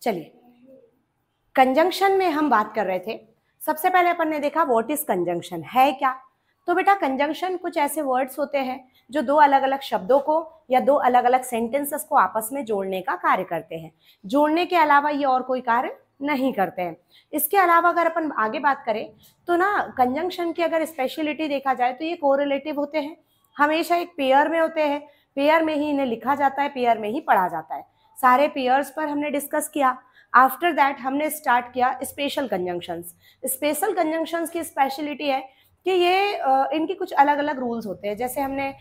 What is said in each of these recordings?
चलिए, कंजंक्शन में हम बात कर रहे थे। सबसे पहले अपन ने देखा व्हाट इज कंजंक्शन, है क्या। तो बेटा कंजंक्शन कुछ ऐसे वर्ड्स होते हैं जो दो अलग अलग शब्दों को या दो अलग अलग सेंटेंसेस को आपस में जोड़ने का कार्य करते हैं। जोड़ने के अलावा ये और कोई कार्य नहीं करते हैं। इसके अलावा अगर अपन आगे बात करें तो ना, कंजंक्शन की अगर स्पेशलिटी देखा जाए तो ये कोरिलेटिव होते हैं, हमेशा एक पेयर में होते हैं, पेयर में ही इन्हें लिखा जाता है, पेयर में ही पढ़ा जाता है। सारे पेयर्स पर हमने डिस्कस किया। आफ्टर दैट हमने स्टार्ट किया स्पेशल कंजंक्शंस। स्पेशल कंजंक्शंस की स्पेशलिटी है कि ये इनके कुछ अलग अलग रूल्स होते हैं। जैसे हमने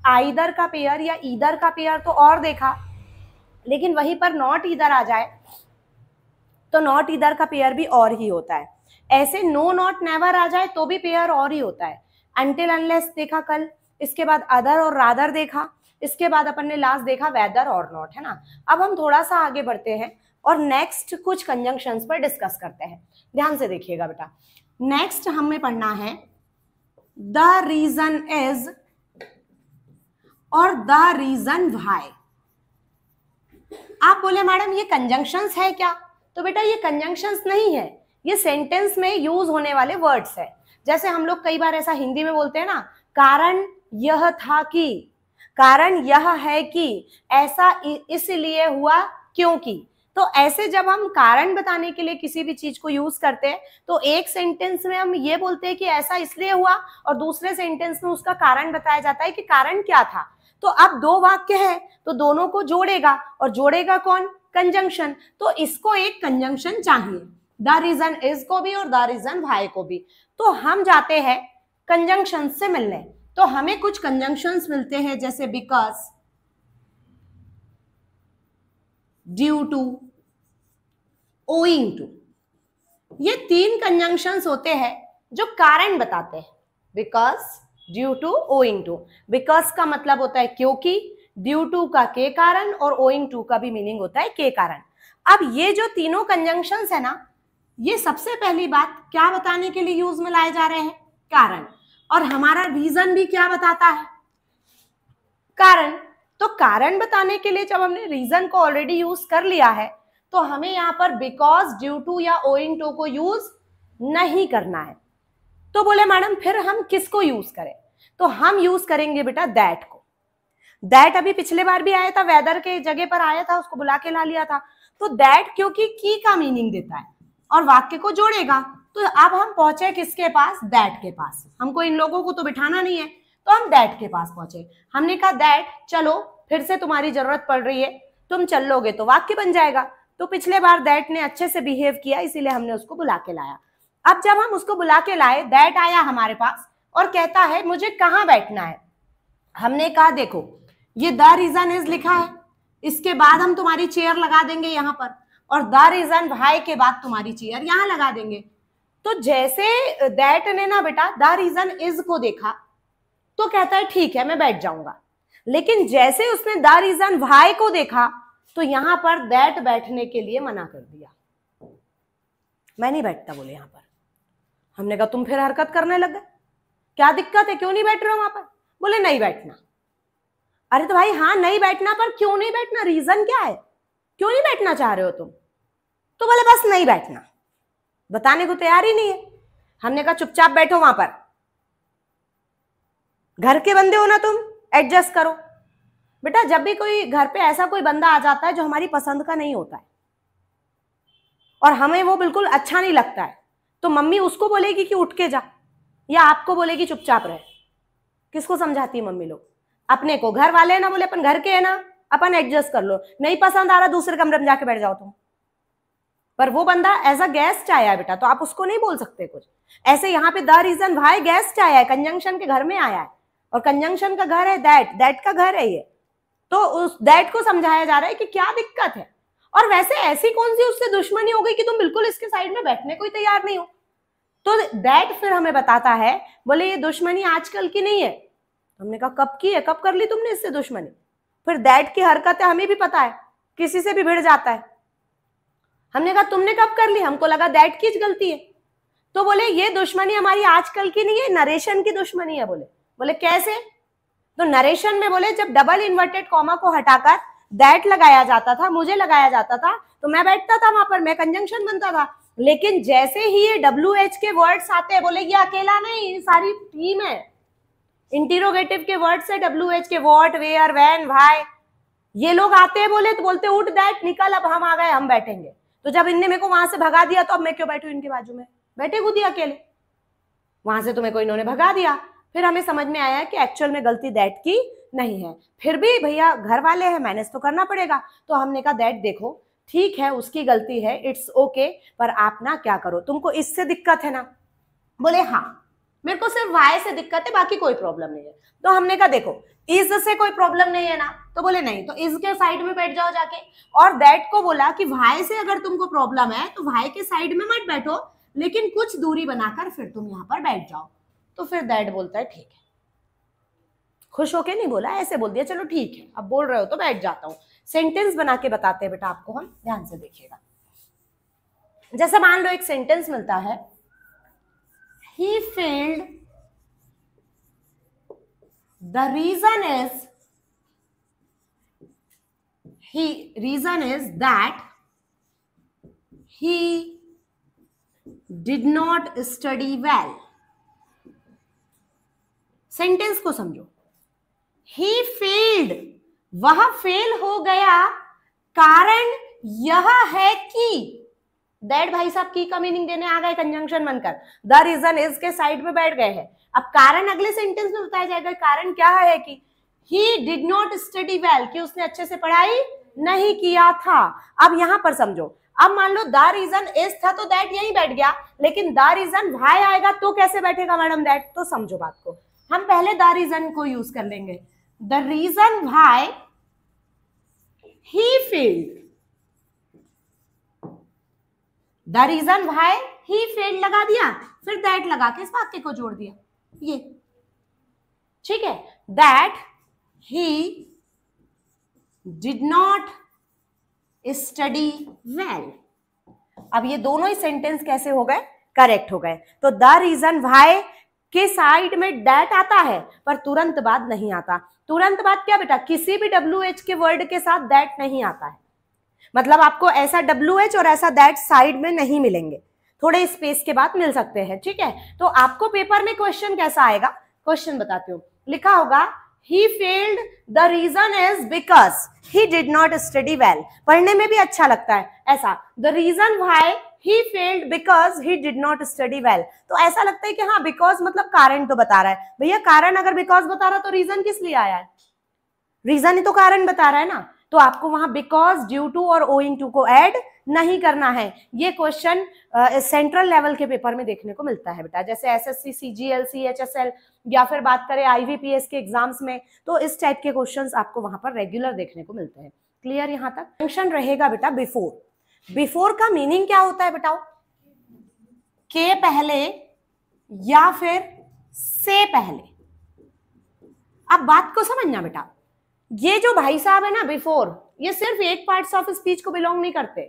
आइदर का पेयर या ईदर का पेयर तो और देखा, लेकिन वहीं पर नॉट ईदर आ जाए तो नॉट ईदर का पेयर भी और ही होता है। ऐसे नो नॉट नेवर आ जाए तो भी पेयर और ही होता है। अनटिल अनलेस देखा कल, इसके बाद अदर और रादर देखा, इसके बाद अपन ने लास्ट देखा वेदर और नॉट, है ना। अब हम थोड़ा सा आगे बढ़ते हैं और नेक्स्ट कुछ कंजंक्शंस पर डिस्कस करते हैं। ध्यान से देखिएगा बेटा, नेक्स्ट हमें पढ़ना है द रीजन इज और द रीजन व्हाई। आप बोले मैडम ये कंजंक्शंस है क्या? तो बेटा ये कंजंक्शंस नहीं है, ये सेंटेंस में यूज होने वाले वर्ड्स है। जैसे हम लोग कई बार ऐसा हिंदी में बोलते हैं ना, कारण यह था कि, कारण यह है कि, ऐसा इसलिए हुआ क्योंकि। तो ऐसे जब हम कारण बताने के लिए किसी भी चीज को यूज करते हैं तो एक सेंटेंस में हम ये बोलते हैं कि ऐसा इसलिए हुआ, और दूसरे सेंटेंस में उसका कारण बताया जाता है कि कारण क्या था। तो अब दो वाक्य है तो दोनों को जोड़ेगा, और जोड़ेगा कौन? कंजंक्शन। तो इसको एक कंजंक्शन चाहिए, द रीजन इज को भी और द रीजन व्हाई को भी। तो हम जाते हैं कंजंक्शन से मिलने, तो हमें कुछ कंजंक्शंस मिलते हैं जैसे because, due to, owing to. ये तीन कंजंक्शंस होते हैं जो कारण बताते हैं, because, due to, owing to. Because का मतलब होता है क्योंकि, ड्यू टू का के कारण, और ओइंग टू का भी मीनिंग होता है के कारण। अब ये जो तीनों कंजंक्शंस है ना, ये सबसे पहली बात क्या बताने के लिए यूज में लाए जा रहे हैं? कारण। और हमारा रीजन भी क्या बताता है? कारण। तो कारण बताने के लिए जब हमने रीजन को ऑलरेडी यूज कर लिया है तो हमें यहां पर बिकॉज, ड्यू टू या ओइंग टू को यूज नहीं करना है। तो बोले मैडम फिर हम किसको यूज करें? तो हम यूज करेंगे बेटा दैट को। दैट अभी पिछले बार भी आया था, वेदर के जगह पर आया था, उसको बुला के ला लिया था। तो दैट क्योंकि की का मीनिंग देता है और वाक्य को जोड़ेगा। तो अब हम पहुंचे किसके पास? दैट के पास। हमको इन लोगों को तो बिठाना नहीं है, तो हम दैट के पास पहुंचे। हमने कहा दैट, चलो फिर से तुम्हारी जरूरत पड़ रही है, तुम चल लोगे तो वाक्य बन जाएगा। तो पिछले बार दैट ने अच्छे से बिहेव किया, इसीलिए हमने उसको बुला के लाया। अब जब हम उसको बुला के लाए, दैट आया हमारे पास और कहता है मुझे कहाँ बैठना है। हमने कहा देखो ये द रीजन इज लिखा है, इसके बाद हम तुम्हारी चेयर लगा देंगे यहाँ पर, और द रीजन व्हाई के बाद तुम्हारी चेयर यहाँ लगा देंगे। तो जैसे दैट ने ना बेटा द रीजन इज को देखा तो कहता है ठीक है मैं बैठ जाऊंगा, लेकिन जैसे उसने द रीजन व्हाई को देखा तो यहां पर दैट बैठने के लिए मना कर दिया। मैं नहीं बैठता बोले यहां पर। हमने कहा तुम फिर हरकत करने लग गए, क्या दिक्कत है, क्यों नहीं बैठ रहे हो वहां पर? बोले नहीं बैठना। अरे तो भाई हाँ नहीं बैठना, पर क्यों नहीं बैठना, रीजन क्या है, क्यों नहीं बैठना चाह रहे हो तुम? तो बोले बस नहीं बैठना, बताने को तैयार ही नहीं है। हमने कहा चुपचाप बैठो वहां पर, घर के बंदे हो ना तुम, एडजस्ट करो। बेटा जब भी कोई घर पे ऐसा कोई बंदा आ जाता है जो हमारी पसंद का नहीं होता है और हमें वो बिल्कुल अच्छा नहीं लगता है, तो मम्मी उसको बोलेगी कि उठ के जा, या आपको बोलेगी चुपचाप रहे। किसको समझाती है मम्मी लोग? अपने को। घर वाले ना बोले अपन घर के है ना, अपन एडजस्ट कर लो, नहीं पसंद आ रहा दूसरे कमरे में जाके बैठ जाओ तुम। पर वो बंदा एज अ गेस्ट आया है बेटा, तो आप उसको नहीं बोल सकते कुछ। ऐसे यहाँ पे द रीजन व्हाई गेस्ट आया है, कंजंक्शन के घर में आया है, और कंजंक्शन का घर है दैट, दैट का घर है ये। तो उस दैट को समझाया जा रहा है कि क्या दिक्कत है। और वैसे ऐसी कौन सी उससे दुश्मनी हो गई कि तुम बिल्कुल इसके साइड में बैठने को ही तैयार नहीं हो? तो दैट फिर हमें बताता है, बोले ये दुश्मनी आजकल की नहीं है। हमने कहा कब की है, कब कर ली तुमने इससे दुश्मनी? फिर दैट की हरकत है हमें भी पता है, किसी से भी भिड़ जाता है। हमने कहा तुमने कब कर ली? हमको लगा दैट की गलती है। तो बोले ये दुश्मनी हमारी आजकल की नहीं है, नरेशन की दुश्मनी है। बोले कैसे? तो नरेशन में बोले जब डबल इन्वर्टेड कॉमा को हटाकर दैट लगाया जाता था, मुझे लगाया जाता था, तो मैं बैठता था वहां पर, मैं कंजंक्शन बनता था। लेकिन जैसे ही ये WH के वर्ड्स आते हैं, बोले ये अकेला नहीं, सारी टीम है। इंटीरोगेटिव के वर्ड से WH के व्हाट, वेयर, व्हेन, व्हाई, ये लोग आते हैं बोले तो बोलते उठ दैट निकल, अब हम आ गए, हम बैठेंगे। तो जब इनने मेरे को वहां से भगा दिया तो अब मैं क्यों बैठू इनके बाजू में, बैठे खुद ही अकेले। वहां से तो मेरे को इन्होंने भगा दिया। फिर हमें समझ में आया कि एक्चुअल में गलती दैट की नहीं है। फिर भी भैया घर वाले हैं, मैनेज तो करना पड़ेगा। तो हमने कहा दैट देखो ठीक है उसकी गलती है, इट्स ओके, पर आप ना क्या करो, तुमको इससे दिक्कत है ना? बोले हाँ मेरे को सिर्फ वाई से दिक्कत है, बाकी कोई प्रॉब्लम नहीं है। तो हमने कहा देखो इज से कोई प्रॉब्लम नहीं है ना? तो बोले नहीं, तो इज के साइड में बैठ जाओ जाके। और दैट को बोला कि वाई से अगर तुमको प्रॉब्लम है तो वाई के साइड में मत बैठो, लेकिन कुछ दूरी बनाकर फिर तुम यहां पर बैठ जाओ। तो फिर दैट बोलता है ठीक है। खुश होके नहीं बोला, ऐसे बोल दिया चलो ठीक है, अब बोल रहे हो तो बैठ जाता हूं। सेंटेंस बना के बताते हैं बेटा आपको, हम ध्यान से देखिएगा। जैसे मान लो एक सेंटेंस मिलता है, he failed, the reason is that he did not study well। Sentence को समझो, he failed, वह फेल हो गया, कारण यह है कि, दैट भाई साहब की का मीनिंग देने आ गए कंजंक्शन बनकर, द रीजन इज के साइड में बैठ गए हैं। अब कारण अगले सेंटेंस में बताया जाएगा, कारण क्या है कि ही डिड नॉट स्टडी वेल, कि उसने अच्छे से पढ़ाई नहीं किया था। अब यहां पर समझो, अब मान लो द रीजन इज था तो दैट यहीं बैठ गया, लेकिन द रीजन व्हाई आएगा तो कैसे बैठेगा मैडम दैट? तो समझो बात को, हम पहले द रीजन को यूज कर लेंगे। The reason why he failed, the reason why he failed लगा दिया, फिर दैट लगा के इस वाक्य को जोड़ दिया, ये ठीक है। That he did not study well. अब ये दोनों ही सेंटेंस कैसे हो गए? करेक्ट हो गए। तो द रीजन व्हाई के साइड में दैट आता है, पर तुरंत बाद नहीं आता। तुरंत बाद क्या बेटा? किसी भी WH के वर्ड के साथ दैट नहीं आता है, मतलब आपको ऐसा WH और ऐसा दैट साइड में नहीं मिलेंगे, थोड़े स्पेस के बाद मिल सकते हैं, ठीक है। तो आपको पेपर में क्वेश्चन कैसा आएगा, क्वेश्चन बताती हूँ, लिखा होगा he failed, the reason is because he did not study well. पढ़ने में भी अच्छा लगता है ऐसा, the reason why he failed because he did not study well. तो ऐसा लगता है कि हाँ बिकॉज मतलब कारण तो बता रहा है। भैया कारण अगर बिकॉज बता रहा तो रीजन किस लिए आया है? रीजन ही तो कारण बता रहा है ना। तो आपको वहां बिकॉज, ड्यू टू और ओइंग टू को ऐड नहीं करना है। ये क्वेश्चन सेंट्रल लेवल के पेपर में देखने को मिलता है बेटा, जैसे SSC, CGL, CHSL या फिर बात करें IVPS के एग्जाम्स में, तो इस टाइप के क्वेश्चंस आपको वहां पर रेगुलर देखने को मिलते हैं। क्लियर यहां तक? फंक्शन रहेगा बेटा बिफोर। बिफोर का मीनिंग क्या होता है बताओ? के पहले या फिर से पहले। अब बात को समझना बेटा, ये जो भाई साहब है ना बिफोर, ये सिर्फ एक पार्ट्स ऑफ स्पीच को बिलोंग नहीं करते।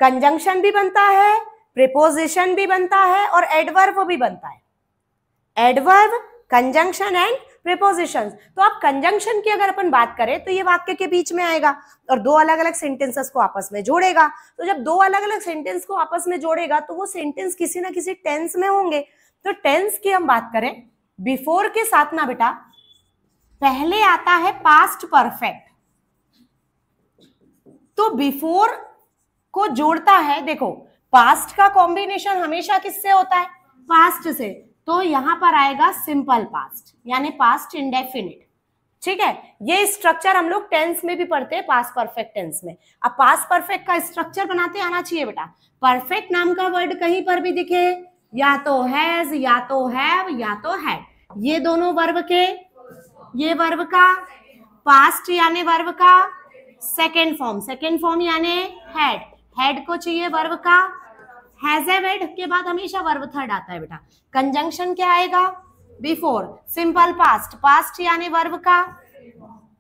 कंजंक्शन भी बनता है, प्रीपोजिशन भी बनता है और एडवर्ब भी बनता है। Adverb, conjunction and prepositions. तो अब कंजंक्शन की अगर अपन बात करें तो ये वाक्य के बीच में आएगा और दो अलग अलग सेंटेंसेस को आपस में जोड़ेगा। तो जब दो अलग अलग सेंटेंस को आपस में जोड़ेगा तो वो सेंटेंस किसी ना किसी टेंस में होंगे। तो टेंस की हम बात करें, बिफोर के साथ ना बेटा पहले आता है पास्ट परफेक्ट। तो बिफोर को जोड़ता है, देखो पास्ट का कॉम्बिनेशन हमेशा किससे होता है? पास्ट से। तो यहां पर आएगा सिंपल पास्ट, यानी पास्ट इंडेफिनिट, ठीक है। ये स्ट्रक्चर हम लोग टेंस में भी पढ़ते हैं, पास्ट परफेक्ट टेंस में। अब पास्ट परफेक्ट का स्ट्रक्चर बनाते आना चाहिए बेटा। परफेक्ट नाम का वर्ड कहीं पर भी दिखे, या तो हैज, या तो हैव, या तो हैड, ये दोनों वर्ब के, ये वर्ब का पास्ट यानी वर्ब का सेकेंड फॉर्म, सेकेंड फॉर्म यानी हैड, हैड को चाहिए वर्ब का हैज हैड के बाद हमेशा वर्ब थर्ड आता है बेटा। कंजंक्शन क्या आएगा? बिफोर, सिंपल पास्ट, पास्ट यानी वर्ब का,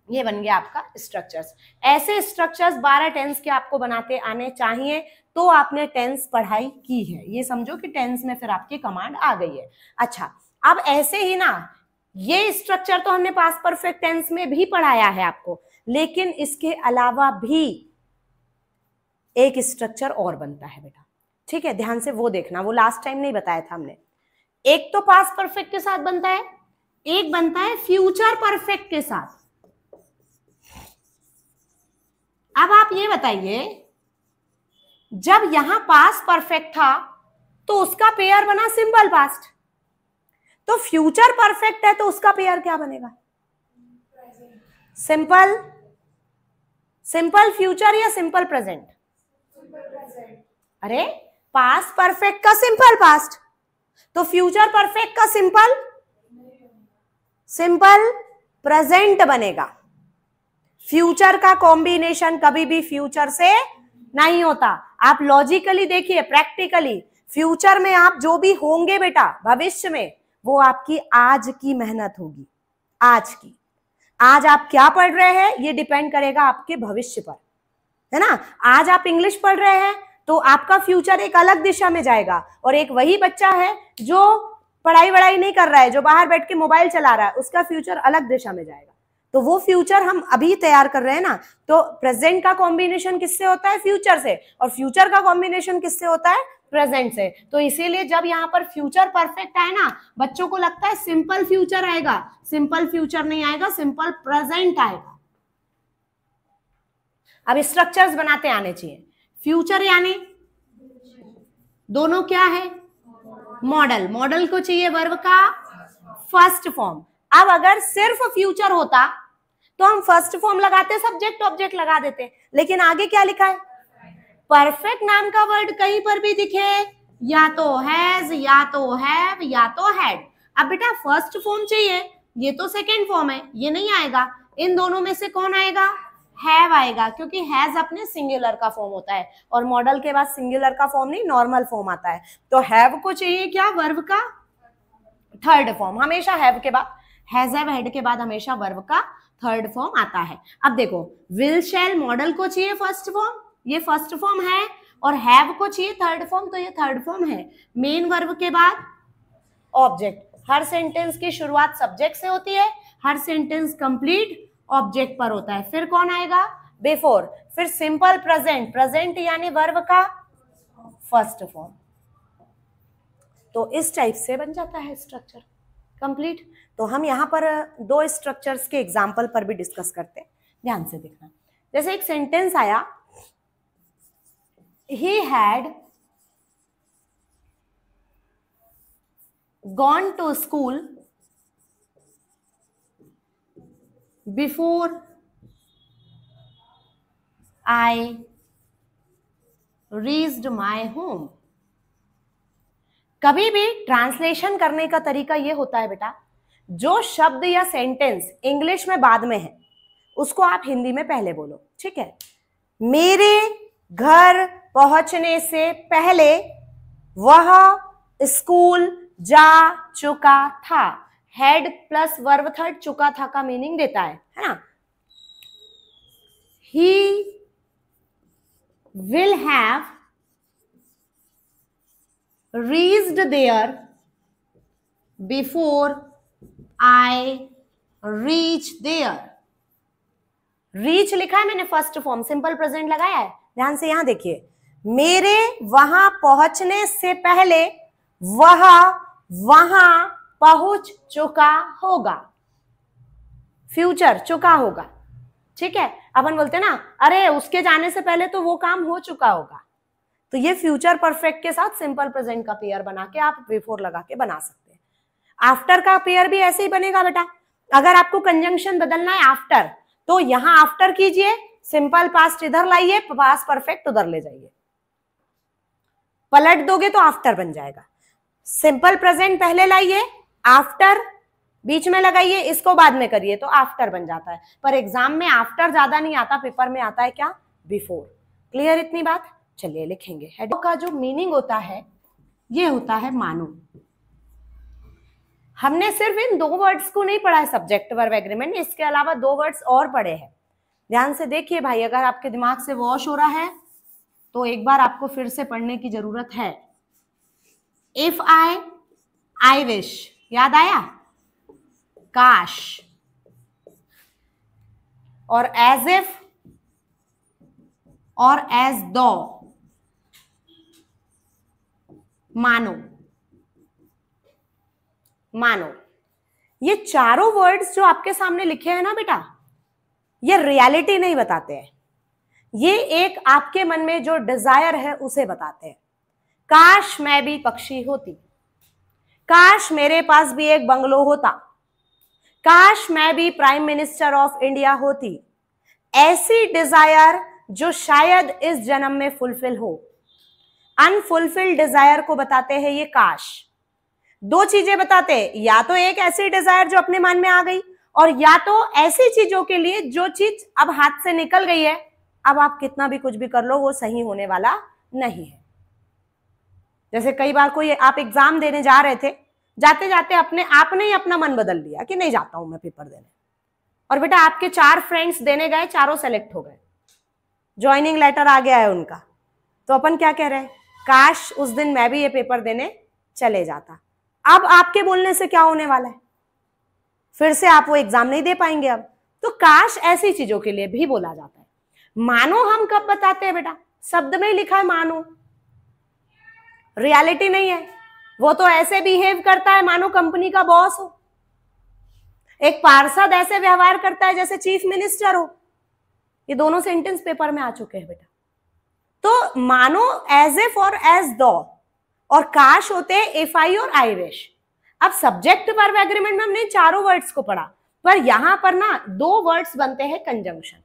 ये बन गया आपका स्ट्रक्चर्स। ऐसे स्ट्रक्चर्स 12 टेंस के आपको बनाते आने चाहिए, तो आपने टेंस पढ़ाई की है। ये समझो कि टेंस में फिर आपकी कमांड आ गई है। अच्छा, अब ऐसे ही ना ये स्ट्रक्चर तो हमने पास्ट परफेक्ट टेंस में भी पढ़ाया है आपको, लेकिन इसके अलावा भी एक स्ट्रक्चर और बनता है बेटा, ठीक है, ध्यान से वो देखना, वो लास्ट टाइम नहीं बताया था हमने। एक तो पास्ट परफेक्ट के साथ बनता है, एक बनता है फ्यूचर परफेक्ट के साथ। अब आप ये बताइए, जब यहां पास्ट परफेक्ट था तो उसका पेयर बना सिंपल पास्ट, तो फ्यूचर परफेक्ट है तो उसका पेयर क्या बनेगा? सिंपल सिंपल फ्यूचर या सिंपल प्रेजेंट? अरे पास्ट परफेक्ट का सिंपल पास्ट, तो फ्यूचर परफेक्ट का सिंपल प्रेजेंट बनेगा। फ्यूचर का कॉम्बिनेशन कभी भी फ्यूचर से नहीं होता। आप लॉजिकली देखिए, प्रैक्टिकली फ्यूचर में आप जो भी होंगे बेटा भविष्य में, वो आपकी आज की मेहनत होगी, आज की। आज आप क्या पढ़ रहे हैं ये डिपेंड करेगा आपके भविष्य पर, है ना। आज आप इंग्लिश पढ़ रहे हैं तो आपका फ्यूचर एक अलग दिशा में जाएगा, और एक वही बच्चा है जो पढ़ाई वढ़ाई नहीं कर रहा है, जो बाहर बैठ के मोबाइल चला रहा है, उसका फ्यूचर अलग दिशा में जाएगा। तो वो फ्यूचर हम अभी तैयार कर रहे हैं ना, तो प्रेजेंट का कॉम्बिनेशन किससे होता है? फ्यूचर से, और फ्यूचर का कॉम्बिनेशन किससे होता है? प्रेजेंट से। तो इसीलिए जब यहाँ पर फ्यूचर परफेक्ट आए ना, बच्चों को लगता है सिंपल फ्यूचर आएगा, सिंपल फ्यूचर नहीं आएगा, सिंपल प्रेजेंट आएगा। अब स्ट्रक्चर्स बनाते आने चाहिए। फ्यूचर यानी दोनों क्या है? मॉडल। मॉडल को चाहिए वर्ब का फर्स्ट फॉर्म। अब अगर सिर्फ फ्यूचर होता तो हम फर्स्ट फॉर्म लगाते, सब्जेक्ट ऑब्जेक्ट लगा देते, लेकिन आगे क्या लिखा है? परफेक्ट नाम का वर्ड कहीं पर भी दिखे, या तो हैज, या तो हैव, या तो हैड। अब बेटा फर्स्ट फॉर्म चाहिए, ये तो सेकेंड फॉर्म है, ये नहीं आएगा। इन दोनों में से कौन आएगा? हैव आएगा, क्योंकि हैज अपने सिंगुलर का फॉर्म होता है, और मॉडल के बाद सिंगुलर का फॉर्म नहीं, नॉर्मल फॉर्म आता है। तो हैव को चाहिए क्या? वर्ब का थर्ड फॉर्म। हमेशा हैव के बाद, हैज हैव हैड के बाद हमेशा वर्ब का थर्ड फॉर्म आता है। अब देखो, विल शैल मॉडल को चाहिए फर्स्ट फॉर्म, ये फर्स्ट फॉर्म है, और हैव को चाहिए थर्ड फॉर्म, तो ये थर्ड फॉर्म है। मेन वर्ब के बाद ऑब्जेक्ट। हर सेंटेंस की शुरुआत सब्जेक्ट से होती है, हर सेंटेंस कंप्लीट ऑब्जेक्ट पर होता है। फिर कौन आएगा? बिफोर। फिर सिंपल प्रेजेंट, प्रेजेंट यानी वर्ब का फर्स्ट फॉर्म। तो इस टाइप से बन जाता है स्ट्रक्चर कंप्लीट। तो हम यहाँ पर दो स्ट्रक्चर्स के एग्जाम्पल पर भी डिस्कस करते हैं, ध्यान से देखना। जैसे एक सेंटेंस आया, he had gone to school before I reached my home। कभी भी ट्रांसलेशन करने का तरीका ये होता है बेटा, जो शब्द या सेंटेंस इंग्लिश में बाद में है उसको आप हिंदी में पहले बोलो, ठीक है। मेरे घर पहुंचने से पहले वह स्कूल जा चुका था। हेड प्लस वर्ब थर्ड चुका था का मीनिंग देता है ना। He will have reached there before I reach there. Reach लिखा है मैंने फर्स्ट फॉर्म, सिंपल प्रेजेंट लगाया है, ध्यान से यहां देखिए। मेरे वहां पहुंचने से पहले वह वहां पहुंच चुका होगा, फ्यूचर चुका होगा, ठीक है। अपन बोलते हैं ना, अरे उसके जाने से पहले तो वो काम हो चुका होगा, तो ये फ्यूचर परफेक्ट के साथ सिंपल प्रेजेंट का पेयर बना के आप बिफोर लगा के बना सकते हैं। आफ्टर का पेयर भी ऐसे ही बनेगा बेटा। अगर आपको कंजंक्शन बदलना है आफ्टर, तो यहां आफ्टर कीजिए, सिंपल पास्ट इधर लाइए, पास्ट परफेक्ट उधर ले जाइए, पलट दोगे तो आफ्टर बन जाएगा। सिंपल प्रेजेंट पहले लाइए, आफ्टर बीच में लगाइए, इसको बाद में करिए तो आफ्टर बन जाता है। पर एग्जाम में आफ्टर ज्यादा नहीं आता, पेपर में आता है क्या? बिफोर। क्लियर इतनी बात? चलिए लिखेंगे। हेड का जो मीनिंग होता है ये होता है मानो। हमने सिर्फ इन दो वर्ड्स को नहीं पढ़ा है, सब्जेक्ट वर्ब एग्रीमेंट, इसके अलावा दो वर्ड्स और पढ़े हैं। ध्यान से देखिए भाई, अगर आपके दिमाग से वॉश हो रहा है तो एक बार आपको फिर से पढ़ने की जरूरत है। इफ आई विश, याद आया? काश। और एज इफ, और एज दो, मानो। मानो, ये चारों वर्ड्स जो आपके सामने लिखे हैं ना बेटा, ये रियलिटी नहीं बताते हैं, ये एक आपके मन में जो डिजायर है उसे बताते हैं। काश मैं भी पक्षी होती, काश मेरे पास भी एक बंगलो होता, काश मैं भी प्राइम मिनिस्टर ऑफ इंडिया होती। ऐसी डिजायर जो शायद इस जन्म में फुलफिल हो। अनफुलफिल्ड डिजायर को बताते हैं ये काश। दो चीजें बताते हैं, या तो एक ऐसी डिजायर जो अपने मन में आ गई, और या तो ऐसी चीजों के लिए जो चीज अब हाथ से निकल गई है, अब आप कितना भी कुछ भी कर लो वो सही होने वाला नहीं है। जैसे कई बार कोई आप एग्जाम देने जा रहे थे, जाते जाते अपने आपने ही अपना मन बदल लिया कि नहीं जाता हूं मैं पेपर देने, और बेटा आपके 4 फ्रेंड्स देने गए, चारों सेलेक्ट हो गए, ज्वाइनिंग लेटर आ गया है उनका, तो अपन क्या कह रहे हैं, काश उस दिन मैं भी ये पेपर देने चले जाता। अब आपके बोलने से क्या होने वाला है, फिर से आप वो एग्जाम नहीं दे पाएंगे अब। तो काश ऐसी चीजों के लिए भी बोला जाता है। मानो हम कब बताते हैं बेटा, शब्द में ही लिखा है मानो, रियलिटी नहीं है। वो तो ऐसे बिहेव करता है मानो कंपनी का बॉस हो, एक पार्षद ऐसे व्यवहार करता है जैसे चीफ मिनिस्टर हो। ये दोनों सेंटेंस पेपर में आ चुके हैं बेटा। तो मानो एज इफ और एज दो, और काश होते हैं इफ आई और आई विश। अब सब्जेक्ट वर्ब एग्रीमेंट में हमने चारों वर्ड्स को पढ़ा, पर यहां पर ना 2 वर्ड्स बनते हैं कंजंक्शन।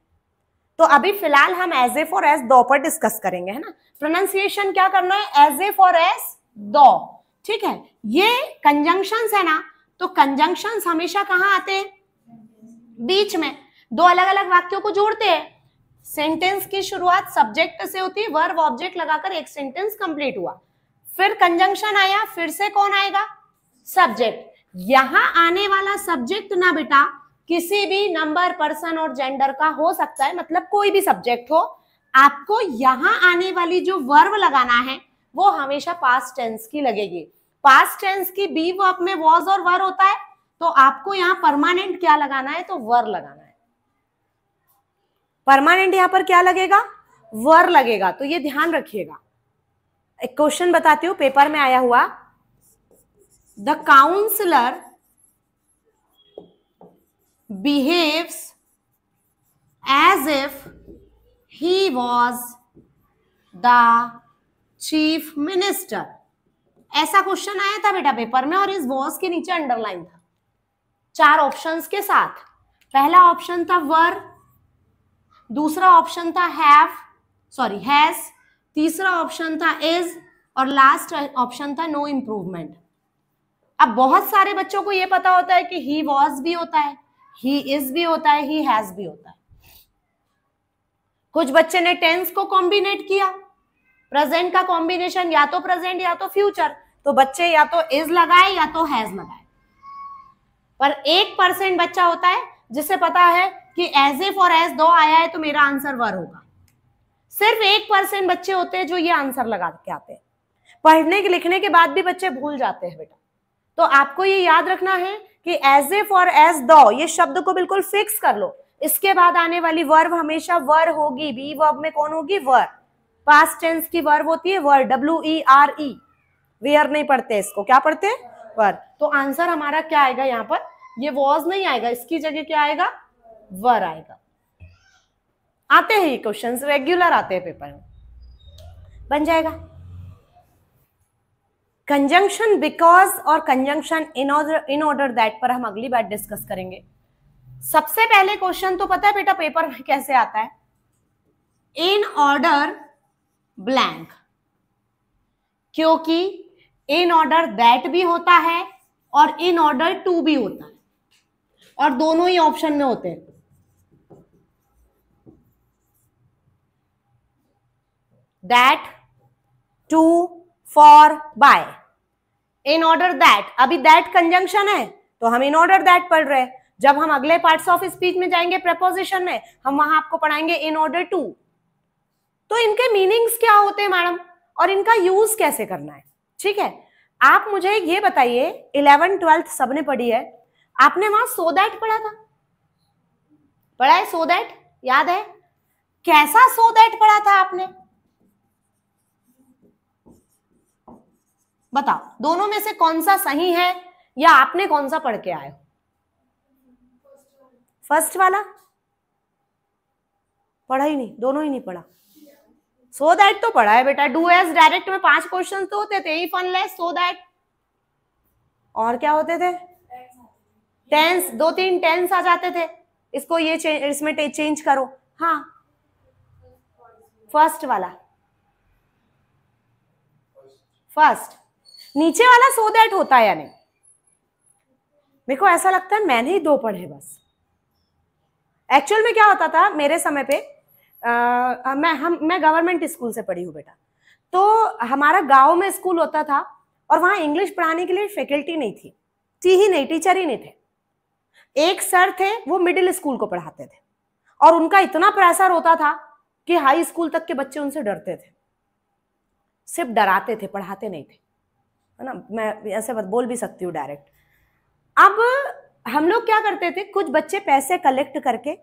तो अभी फिलहाल हम एज इफ और एज दो पर डिस्कस करेंगे, है ना। प्रोनाउंसिएशन क्या करना है, एज इफ और एज दो, ठीक है। ये कंजंक्शंस है ना, तो कंजंक्शंस हमेशा कहां आते हैं, बीच में। 2 अलग अलग वाक्यों को जोड़ते हैं। सेंटेंस की शुरुआत सब्जेक्ट से होती है, वर्ब ऑब्जेक्ट लगाकर एक सेंटेंस कंप्लीट हुआ, फिर कंजंक्शन आया, फिर से कौन आएगा, सब्जेक्ट। यहां आने वाला सब्जेक्ट ना बेटा किसी भी नंबर, पर्सन और जेंडर का हो सकता है, मतलब कोई भी सब्जेक्ट हो। आपको यहां आने वाली जो वर्ब लगाना है वो हमेशा पास्ट टेंस की लगेगी। पास्ट टेंस की बी वर्ब में वॉज और वर होता है, तो आपको यहां परमानेंट क्या लगाना है, तो वर लगाना है। परमानेंट यहां पर क्या लगेगा, वर लगेगा। तो ये ध्यान रखिएगा। एक क्वेश्चन बताती हूं, पेपर में आया हुआ, the counsellor behaves as if he was the chief minister। ऐसा क्वेश्चन आया था बेटा पेपर में, और इस वॉज के नीचे अंडरलाइन था 4 ऑप्शंस के साथ। पहला ऑप्शन था वर, दूसरा ऑप्शन था हैज, तीसरा ऑप्शन था इज, और लास्ट ऑप्शन था नो इम्प्रूवमेंट। अब बहुत सारे बच्चों को यह पता होता है कि ही वॉज भी होता है, ही इज भी होता है, ही हैज भी होता है। कुछ बच्चे ने टेंस को कॉम्बिनेट किया, प्रेजेंट का कॉम्बिनेशन या तो प्रेजेंट या तो फ्यूचर, तो बच्चे या तो इज लगाए या तो हैज लगाए। पर 1% बच्चा होता है जिसे पता है कि एज इफ और एज दो आया है तो मेरा आंसर वर होगा। सिर्फ 1% बच्चे होते हैं जो ये आंसर लगा के आते हैं। पढ़ने के लिखने के बाद भी बच्चे भूल जाते हैं बेटा। तो आपको ये याद रखना है कि एज इफ और एज दो, ये शब्द को बिल्कुल फिक्स कर लो। इसके बाद आने वाली वर्ब हमेशा वर होगी। बी वर्ब में कौन होगी, वर। पास्ट टेंस की वर्ब होती है वर, WERE। वेयर नहीं पढ़ते इसको, क्या पढ़ते हैं, वर। तो आंसर हमारा क्या आएगा यहाँ पर, ये वॉज नहीं आएगा, इसकी जगह क्या आएगा, वर आएगा। आते हैं ये क्वेश्चंस, रेगुलर आते हैं पेपर में, बन जाएगा। कंजंक्शन बिकॉज और कंजंक्शन इन ऑर्डर दैट पर हम अगली बार डिस्कस करेंगे। सबसे पहले क्वेश्चन तो पता है बेटा पेपर में कैसे आता है, इन ऑर्डर ब्लैंक, क्योंकि इन ऑर्डर दैट भी होता है और इन ऑर्डर टू भी होता है, और दोनों ही ऑप्शन में होते हैं। That, to, for, by. In order that, अभी दैट कंजंक्शन है तो हम इन ऑर्डर दैट पढ़ रहे हैं। जब हम अगले पार्ट्स ऑफ स्पीच में जाएंगे प्रेपोजिशन में, हम वहां आपको पढ़ाएंगे इन ऑर्डर टू। तो इनके मीनिंग्स क्या होते हैं मैडम, और इनका यूज कैसे करना है, ठीक है। आप मुझे ये बताइए, 11th 12th सबने पढ़ी है, आपने वहां सो दैट पढ़ा था, पढ़ा है सो दैट, याद है। कैसा सो दैट पढ़ा था आपने? बताओ, दोनों में से कौन सा सही है या आपने कौन सा पढ़ के आए हो? फर्स्ट वाला पढ़ा ही नहीं, दोनों ही नहीं पढ़ा। सो दैट तो पढ़ा है बेटा। डू एज डायरेक्ट में 5 क्वेश्चन तो होते थे, इफ अनलेस सो दैट, और क्या होते थे? टेंस, 2-3 टेंस आ जाते थे। इसको ये इसमें चेंज करो। हाँ, फर्स्ट वाला, फर्स्ट नीचे वाला सो दैट होता है या नहीं? मेरे को ऐसा लगता है मैंने ही 2 पढ़े बस। एक्चुअल में क्या होता था मेरे समय पे, मैं गवर्नमेंट स्कूल से पढ़ी हूँ बेटा, तो हमारा गांव में स्कूल होता था और वहां इंग्लिश पढ़ाने के लिए फैकल्टी नहीं थी ही नहीं, टीचर ही नहीं थे। एक सर थे, वो मिडिल स्कूल को पढ़ाते थे और उनका इतना प्रेशर होता था कि हाई स्कूल तक के बच्चे उनसे डरते थे। सिर्फ डराते थे, पढ़ाते नहीं थे, है ना। मैं ऐसे बोल भी सकती हूँ डायरेक्ट। अब हम लोग क्या करते थे, कुछ बच्चे पैसे कलेक्ट करके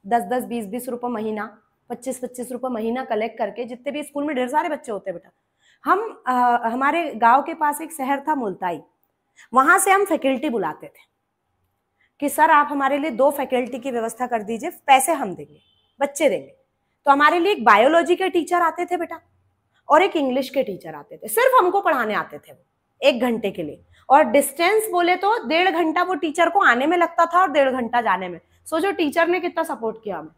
10-10, 20-20 रुपए महीना, 25-25 रुपए महीना कलेक्ट करके, जितने भी स्कूल में ढेर सारे बच्चे होते बेटा, हम हमारे गांव के पास एक शहर था मुल्ताई, वहां से हम फैकल्टी बुलाते थे कि सर आप हमारे लिए 2 फैकल्टी की व्यवस्था कर दीजिए, पैसे हम देंगे, बच्चे देंगे। तो हमारे लिए एक बायोलॉजी के टीचर आते थे बेटा और एक इंग्लिश के टीचर आते थे, सिर्फ हमको पढ़ाने आते थे वो 1 घंटे के लिए। और डिस्टेंस बोले तो 1.5 घंटा वो टीचर को आने में लगता था और 1.5 घंटा जाने में। सोचो टीचर ने कितना सपोर्ट किया हमें।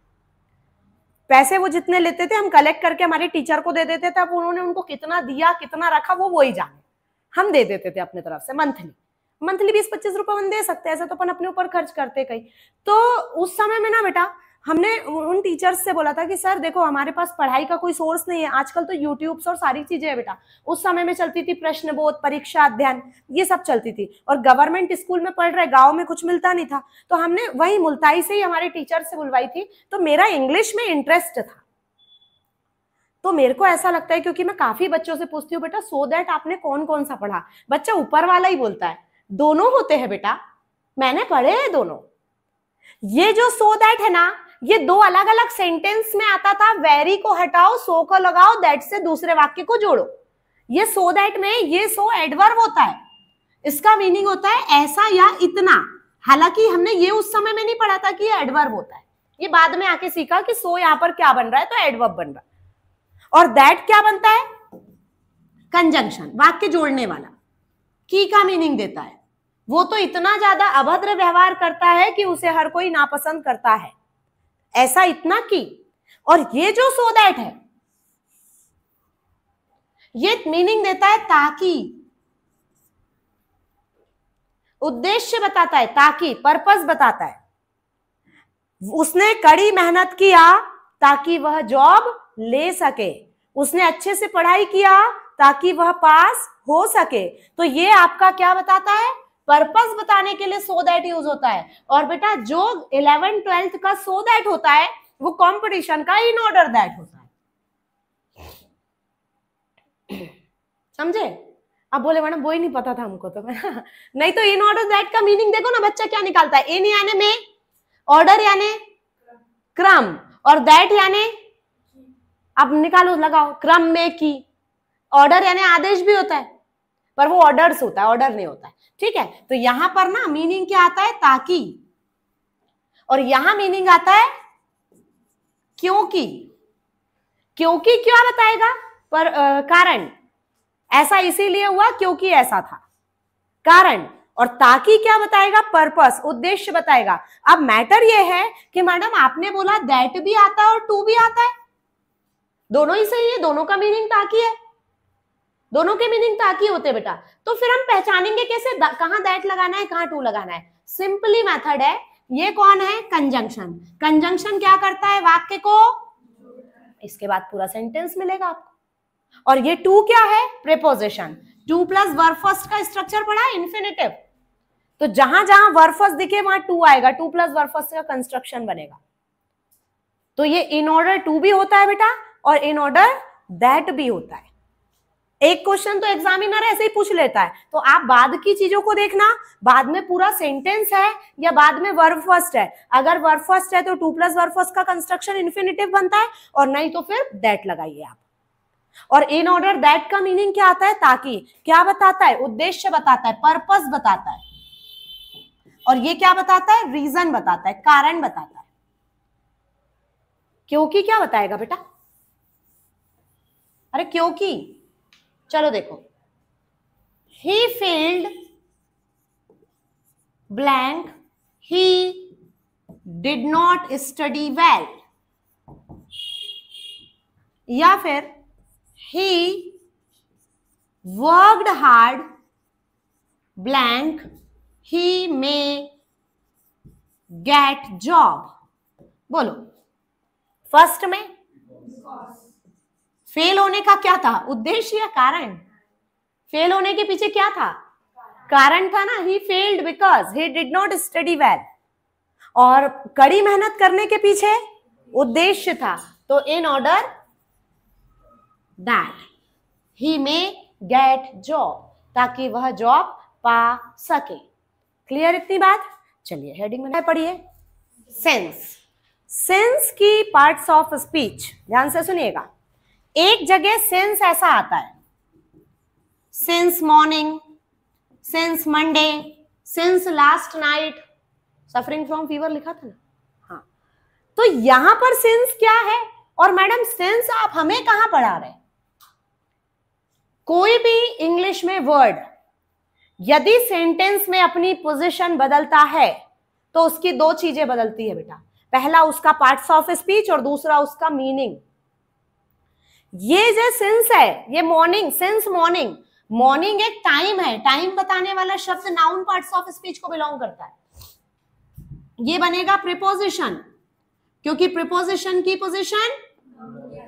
पैसे वो जितने लेते थे हम कलेक्ट करके हमारे टीचर को दे देते थे, अब उन्होंने उनको कितना दिया कितना रखा वो वही जाने, हम दे देते थे अपने तरफ से। मंथली 20-25 रुपए हम दे सकते हैं, ऐसे तो अपन अपने ऊपर खर्च करते कहीं। तो उस समय में ना बेटा हमने उन टीचर्स से बोला था कि सर देखो हमारे पास पढ़ाई का कोई सोर्स नहीं है, आजकल तो यूट्यूब और सारी चीजें है बेटा, उस समय में चलती थी प्रश्न बोध, परीक्षा अध्ययन, ये सब चलती थी, और गवर्नमेंट स्कूल में पढ़ रहे, गांव में कुछ मिलता नहीं था, तो हमने वही मुल्ताई से ही हमारे टीचर से बुलवाई थी। तो मेरा इंग्लिश में इंटरेस्ट था, तो मेरे को ऐसा लगता है, क्योंकि मैं काफी बच्चों से पूछती हूँ बेटा सो दैट आपने कौन कौन सा पढ़ा, बच्चा ऊपर वाला ही बोलता है दोनों होते हैं बेटा, मैंने पढ़े हैं दोनों। ये जो सो दैट है ना, ये 2 अलग अलग सेंटेंस में आता था, वेरी को हटाओ, सो को लगाओ, दैट से दूसरे वाक्य को जोड़ो। ये सो दैट में ये सो एडवर्ब होता है, इसका मीनिंग होता है ऐसा या इतना। हालांकि हमने ये उस समय में नहीं पढ़ा था कि ये एडवर्ब होता है, ये बाद में आके सीखा कि सो यहां पर क्या बन रहा है, तो एडवर्ब बन रहा है। और दैट क्या बनता है? कंजंक्शन, वाक्य जोड़ने वाला। की का मीनिंग देता है, वो तो इतना ज्यादा अभद्र व्यवहार करता है कि उसे हर कोई नापसंद करता है, ऐसा इतना की। और ये जो सो दैट है ये मीनिंग देता है ताकि, उद्देश्य बताता है, ताकि पर्पस बताता है। उसने कड़ी मेहनत किया ताकि वह जॉब ले सके, उसने अच्छे से पढ़ाई किया ताकि वह पास हो सके। तो ये आपका क्या बताता है? पर्पस बताने के लिए सो दैट यूज होता है। और बेटा जो 11th-12th का सो दैट होता है वो कंपटीशन का इन ऑर्डर दैट होता है, समझे? अब बोले मैडम वो ही नहीं पता था हमको तो नहीं तो इन ऑर्डर दैट का मीनिंग देखो ना बच्चा क्या निकालता है, इन यानी में, ऑर्डर यानी क्रम, और दैट यानी, अब निकालो लगाओ, क्रम में की। ऑर्डर यानी आदेश भी होता है पर वो ऑर्डर्स होता है, ऑर्डर नहीं होता है, ठीक है। तो यहां पर ना मीनिंग क्या आता है? ताकि, और यहां मीनिंग आता है क्योंकि। क्योंकि क्या बताएगा? पर कारण, ऐसा इसीलिए हुआ क्योंकि ऐसा था, कारण। और ताकि क्या बताएगा? पर्पस, उद्देश्य बताएगा। अब मैटर ये है कि मैडम आपने बोला दैट भी आता है और टू भी आता है, दोनों ही सही है, दोनों का मीनिंग ताकि है, दोनों के मीनिंग ताकि होते बेटा। तो फिर हम पहचानेंगे कैसे कहां दैट लगाना है कहां टू लगाना है? सिंपली मेथड है। ये कौन है? कंजंक्शन। कंजंक्शन क्या करता है? वाक्य को, इसके बाद पूरा सेंटेंस मिलेगा आपको। और ये टू क्या है? Preposition. Two plus verb first का स्ट्रक्चर पढ़ा है, इन्फिनिटिव। तो जहां जहां वर्ब फर्स्ट दिखे वहां टू आएगा, टू प्लस वर्ब फर्स्ट का कंस्ट्रक्शन बनेगा। तो ये इन ऑर्डर टू भी होता है बेटा और इन ऑर्डर दैट भी होता है। एक क्वेश्चन तो एग्जामिनर ऐसे ही पूछ लेता है, तो आप बाद की चीजों को देखना, बाद में पूरा सेंटेंस है या बाद में वर्ब फर्स्ट है। अगर वर्ब फर्स्ट है तो टू प्लस वर्ब फर्स्ट का कंस्ट्रक्शन इन्फिनिटिव बनता है, और नहीं तो फिर दैट लगाइए आप। और इन ऑर्डर दैट का मीनिंग क्या आता है? ताकि क्या बताता है? उद्देश्य बताता है, पर्पस बताता है। और ये क्या बताता है? रीजन बताता है, कारण बताता है। क्योंकि क्या बताएगा बेटा? अरे क्योंकि, चलो देखो, he failed blank, he did not study well, या फिर he worked hard blank, he may get job। बोलो, फर्स्ट में फेल होने का क्या था? उद्देश्य या कारण? फेल होने के पीछे क्या था? कारण था ना, he failed because he did not study well। और कड़ी मेहनत करने के पीछे उद्देश्य था, तो इन order that he may get job, ताकि वह जॉब पा सके। क्लियर इतनी बात? चलिए हेडिंग में पढ़िए। सेंस, सेंस की पार्ट्स ऑफ स्पीच, ध्यान से सुनिएगा। एक जगह सेंस ऐसा आता है, since morning, since Monday, since last night, suffering from fever लिखा था ना, हाँ। तो यहां पर सिंस क्या है? और मैडम सिंस आप हमें कहां पढ़ा रहे हैं? कोई भी इंग्लिश में वर्ड यदि सेंटेंस में अपनी पोजीशन बदलता है तो उसकी दो चीजें बदलती है बेटा। पहला उसका पार्ट्स ऑफ स्पीच और दूसरा उसका मीनिंग। ये जो सिंस है, ये मॉर्निंग, सिंस मॉर्निंग, मॉर्निंग एक टाइम है, टाइम बताने वाला शब्द नाउन पार्ट्स ऑफ स्पीच को बिलोंग करता है। ये बनेगा प्रीपोजिशन, क्योंकि प्रीपोजिशन की पोजीशन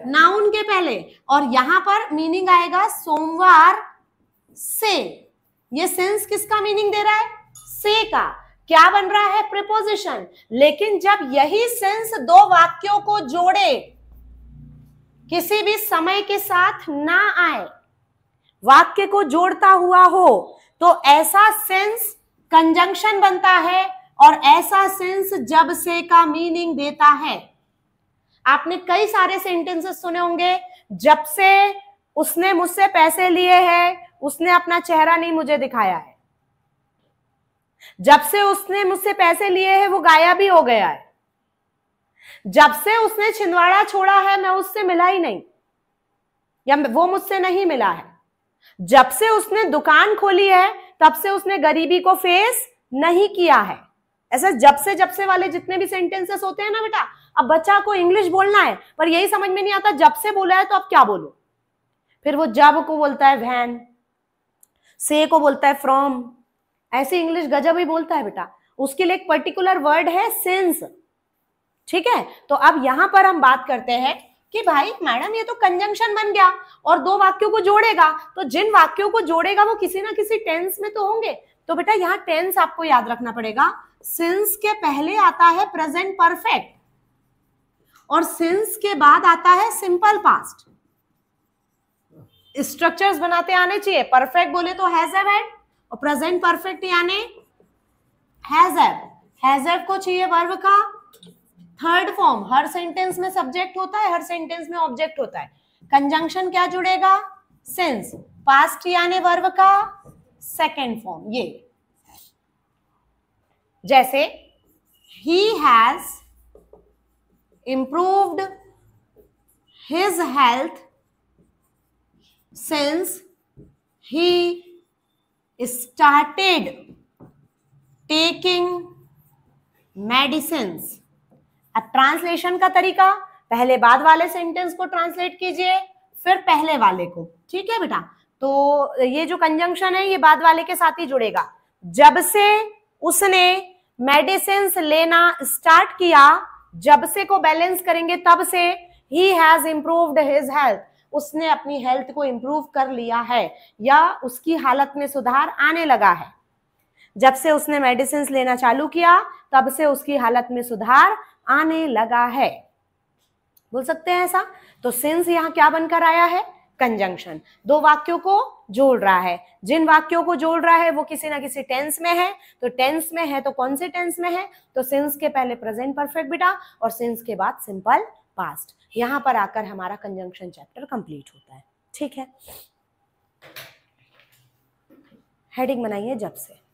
नाउन के पहले, और यहां पर मीनिंग आएगा सोमवार से। ये सिंस किसका मीनिंग दे रहा है? से का। क्या बन रहा है? प्रीपोजिशन। लेकिन जब यही सिंस दो वाक्यों को जोड़े, किसी भी समय के साथ ना आए, वाक्य को जोड़ता हुआ हो, तो ऐसा सेंस कंजंक्शन बनता है, और ऐसा सेंस जब से का मीनिंग देता है। आपने कई सारे सेंटेंसेस सुने होंगे, जब से उसने मुझसे पैसे लिए हैं, उसने अपना चेहरा नहीं मुझे दिखाया है। जब से उसने मुझसे पैसे लिए हैं, वो गायब ही हो गया है। जब से उसने छिंदवाड़ा छोड़ा है, मैं उससे मिला ही नहीं, या वो मुझसे नहीं मिला है। जब से उसने दुकान खोली है, तब से उसने गरीबी को फेस नहीं किया है। ऐसे जब से वाले जितने भी सेंटेंसेस होते हैं ना बेटा, अब बच्चा को इंग्लिश बोलना है पर यही समझ में नहीं आता, जब से बोला है तो अब क्या बोलो। फिर वो जब को बोलता है वैन, से को बोलता है फ्रॉम, ऐसी इंग्लिश गजब ही बोलता है बेटा। उसके लिए एक पर्टिकुलर वर्ड है सिंस। ठीक है, तो अब यहां पर हम बात करते हैं कि भाई मैडम ये तो कंजंक्शन बन गया और दो वाक्यों को जोड़ेगा, तो जिन वाक्यों को जोड़ेगा वो किसी ना किसी टेंस में तो होंगे। तो बेटा यहाँ टेंस आपको याद रखना पड़ेगा। सिंस के पहले आता है प्रेजेंट परफेक्ट, और सिंस के बाद आता है सिंपल पास्ट। स्ट्रक्चर्स बनाते आने चाहिए। परफेक्ट बोले तो हैज हैव हैड, और प्रेजेंट परफेक्ट यानी हैज हैव। हैज हैव को चाहिए वर्ब का थर्ड फॉर्म। हर सेंटेंस में सब्जेक्ट होता है, हर सेंटेंस में ऑब्जेक्ट होता है। कंजंक्शन क्या जुड़ेगा? सिंस। पास्ट यानी वर्ब का सेकेंड फॉर्म। ये जैसे he has improved his health since he started taking medicines। अब ट्रांसलेशन का तरीका, पहले बाद वाले सेंटेंस को ट्रांसलेट कीजिए, फिर पहले वाले को। ठीक है बेटा, तो ये जो कंजंक्शन है ये बाद वाले के साथ ही जुड़ेगा। जब से उसने मेडिसिन लेना स्टार्ट किया, जब से को बैलेंस करेंगे तब से, he has improved his health, उसने अपनी हेल्थ को इम्प्रूव कर लिया है या उसकी हालत में सुधार आने लगा है। जब से उसने मेडिसिन लेना चालू किया तब से उसकी हालत में सुधार आने लगा है। बोल सकते हैं ऐसा। तो सिंस यहां क्या बनकर आया है? कंजंक्शन, दो वाक्यों को जोड़ रहा है। जिन वाक्यों को जोड़ रहा है वो किसी ना किसी टेंस में है, तो टेंस में है तो कौन से टेंस में है, तो सिंस के पहले प्रेजेंट परफेक्ट बेटा और सिंस के बाद सिंपल पास्ट। यहां पर आकर हमारा कंजंक्शन चैप्टर कंप्लीट होता है। ठीक है, हेडिंग बनाइए जब से।